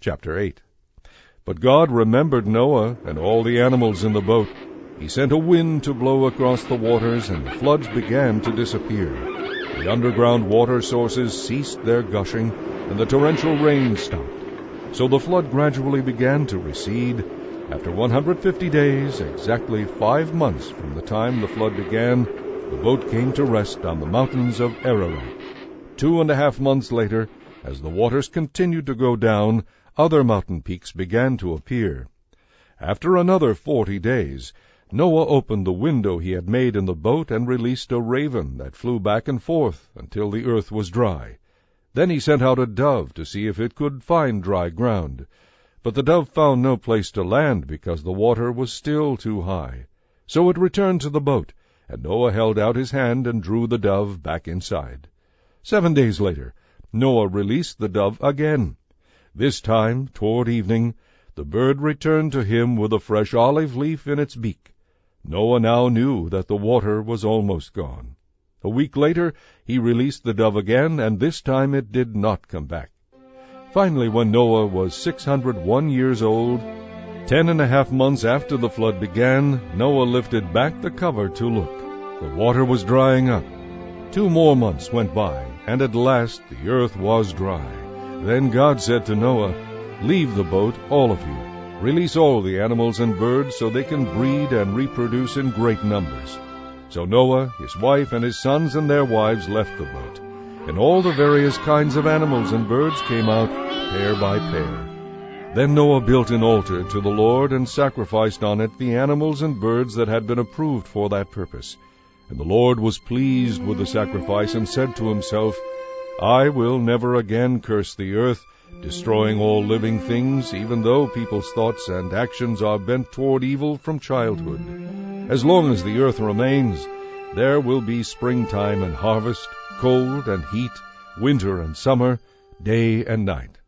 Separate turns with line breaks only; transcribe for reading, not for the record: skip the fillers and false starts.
Chapter 8. But God remembered Noah and all the animals in the boat. He sent a wind to blow across the waters, and the floods began to disappear. The underground water sources ceased their gushing, and the torrential rain stopped. So the flood gradually began to recede. After 150 days, exactly 5 months from the time the flood began, the boat came to rest on the mountains of Ararat. 2.5 months later, as the waters continued to go down, other mountain peaks began to appear. After another 40 days, Noah opened the window he had made in the boat and released a raven that flew back and forth until the earth was dry. Then he sent out a dove to see if it could find dry ground. But the dove found no place to land because the water was still too high. So it returned to the boat, and Noah held out his hand and drew the dove back inside. 7 days later, Noah released the dove again. This time, toward evening, the bird returned to him with a fresh olive leaf in its beak. Noah now knew that the water was almost gone. A week later, he released the dove again, and this time it did not come back. Finally, when Noah was 601 years old, 10.5 months after the flood began, Noah lifted back the cover to look. The water was drying up. 2 more months went by, and at last the earth was dry. Then God said to Noah, "Leave the boat, all of you. Release all the animals and birds so they can breed and reproduce in great numbers." So Noah, his wife, and his sons and their wives left the boat, and all the various kinds of animals and birds came out pair by pair. Then Noah built an altar to the Lord and sacrificed on it the animals and birds that had been approved for that purpose. And the Lord was pleased with the sacrifice and said to himself, "I will never again curse the earth, destroying all living things, even though people's thoughts and actions are bent toward evil from childhood. As long as the earth remains, there will be springtime and harvest, cold and heat, winter and summer, day and night.